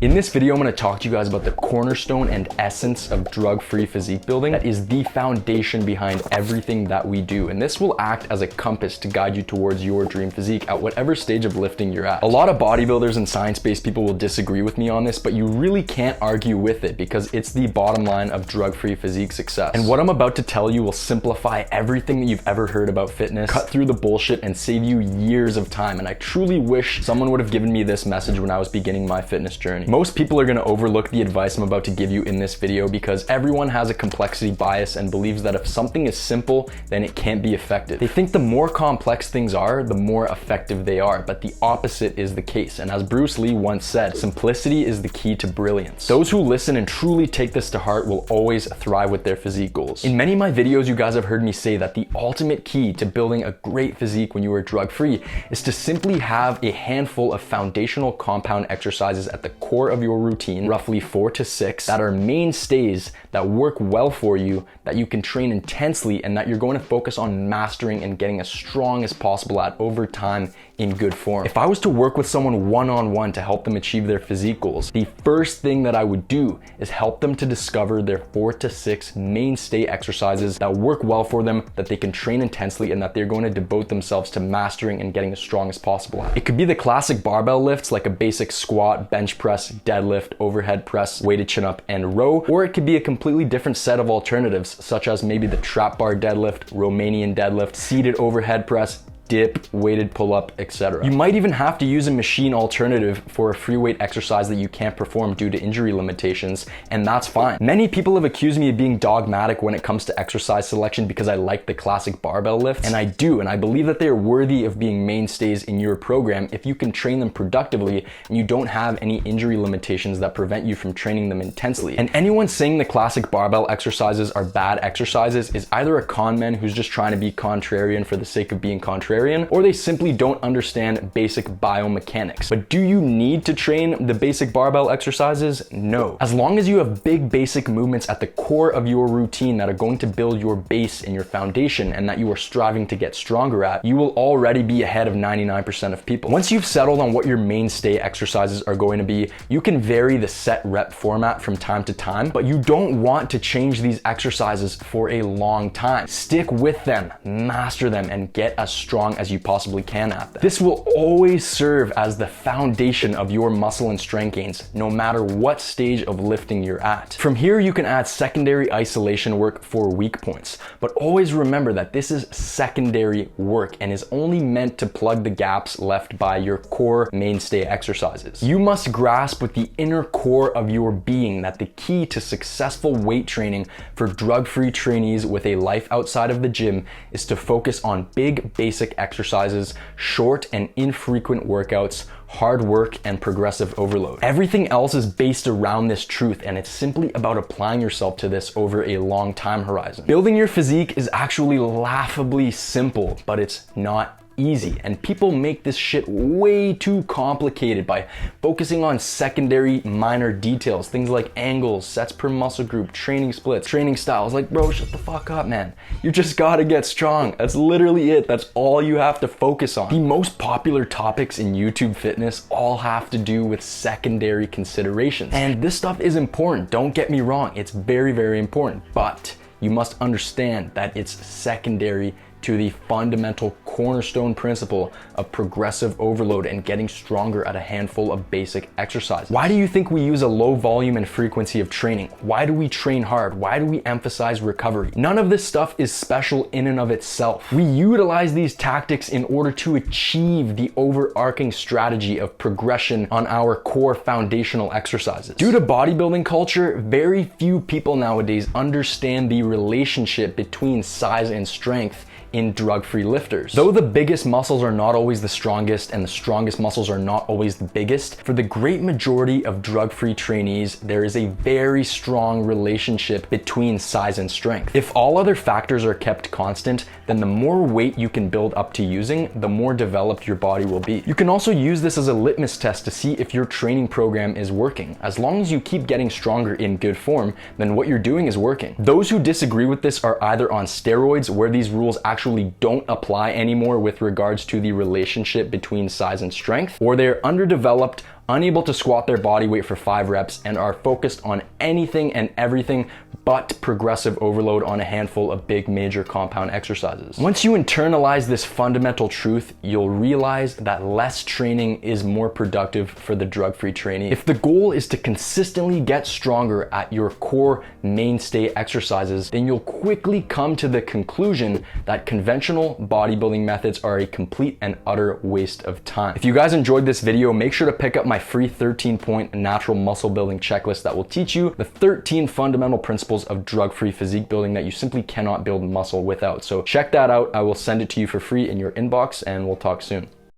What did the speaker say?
In this video, I'm going to talk to you guys about the cornerstone and essence of drug-free physique building that is the foundation behind everything that we do. And this will act as a compass to guide you towards your dream physique at whatever stage of lifting you're at. A lot of bodybuilders and science-based people will disagree with me on this, but you really can't argue with it because it's the bottom line of drug-free physique success. And what I'm about to tell you will simplify everything that you've ever heard about fitness, cut through the bullshit, and save you years of time. And I truly wish someone would have given me this message when I was beginning my fitness journey. Most people are going to overlook the advice I'm about to give you in this video because everyone has a complexity bias and believes that if something is simple, then it can't be effective. They think the more complex things are, the more effective they are, but the opposite is the case. And as Bruce Lee once said, simplicity is the key to brilliance. Those who listen and truly take this to heart will always thrive with their physique goals. In many of my videos, you guys have heard me say that the ultimate key to building a great physique when you are drug-free is to simply have a handful of foundational compound exercises at the core of your routine, roughly 4 to 6, that are mainstays that work well for you, that you can train intensely, and that you're going to focus on mastering and getting as strong as possible at over time in good form. If I was to work with someone one-on-one to help them achieve their physique goals, the first thing that I would do is help them to discover their 4 to 6 mainstay exercises that work well for them, that they can train intensely, and that they're going to devote themselves to mastering and getting as strong as possible at. It could be the classic barbell lifts like a basic squat, bench press, deadlift, overhead press, weighted chin up, and row, or it could be a completely different set of alternatives, such as maybe the trap bar deadlift, Romanian deadlift, seated overhead press, dip, weighted pull-up, etc. You might even have to use a machine alternative for a free weight exercise that you can't perform due to injury limitations, and that's fine. Many people have accused me of being dogmatic when it comes to exercise selection because I like the classic barbell lifts, and I do, and I believe that they are worthy of being mainstays in your program if you can train them productively and you don't have any injury limitations that prevent you from training them intensely. And anyone saying the classic barbell exercises are bad exercises is either a con man who's just trying to be contrarian for the sake of being contrarian, or they simply don't understand basic biomechanics. But do you need to train the basic barbell exercises? No. As long as you have big basic movements at the core of your routine that are going to build your base and your foundation and that you are striving to get stronger at, you will already be ahead of 99% of people. Once you've settled on what your mainstay exercises are going to be, you can vary the set rep format from time to time, but you don't want to change these exercises for a long time. Stick with them, master them, and get as strong as you possibly can at them. This will always serve as the foundation of your muscle and strength gains, no matter what stage of lifting you're at. From here, you can add secondary isolation work for weak points, but always remember that this is secondary work and is only meant to plug the gaps left by your core mainstay exercises. You must grasp with the inner core of your being that the key to successful weight training for drug-free trainees with a life outside of the gym is to focus on big basic exercises, short and infrequent workouts, hard work, and progressive overload. Everything else is based around this truth, and it's simply about applying yourself to this over a long time horizon. Building your physique is actually laughably simple, but it's not easy, and people make this shit way too complicated by focusing on secondary minor details, things like angles, sets per muscle group, training splits, training styles. Like, bro, shut the fuck up, man. You just gotta get strong. That's literally it. That's all you have to focus on. The most popular topics in YouTube fitness all have to do with secondary considerations, and this stuff is important. Don't get me wrong, it's very, very important, but you must understand that it's secondary to the fundamental cornerstone principle of progressive overload and getting stronger at a handful of basic exercises. Why do you think we use a low volume and frequency of training? Why do we train hard? Why do we emphasize recovery? None of this stuff is special in and of itself. We utilize these tactics in order to achieve the overarching strategy of progression on our core foundational exercises. Due to bodybuilding culture, very few people nowadays understand the relationship between size and strength in drug-free lifters. Though the biggest muscles are not always the strongest and the strongest muscles are not always the biggest, for the great majority of drug-free trainees, there is a very strong relationship between size and strength. If all other factors are kept constant, then the more weight you can build up to using, the more developed your body will be. You can also use this as a litmus test to see if your training program is working. As long as you keep getting stronger in good form, then what you're doing is working. Those who disagree with this are either on steroids, where these rules actually actually don't apply anymore with regards to the relationship between size and strength, or they're underdeveloped, unable to squat their body weight for 5 reps, and are focused on anything and everything but progressive overload on a handful of big major compound exercises. Once you internalize this fundamental truth, you'll realize that less training is more productive for the drug-free trainee. If the goal is to consistently get stronger at your core mainstay exercises, then you'll quickly come to the conclusion that conventional bodybuilding methods are a complete and utter waste of time. If you guys enjoyed this video, make sure to pick up my free 13-point natural muscle building checklist that will teach you the 13 fundamental principles of drug-free physique building that you simply cannot build muscle without. So check that out. I will send it to you for free in your inbox, and we'll talk soon.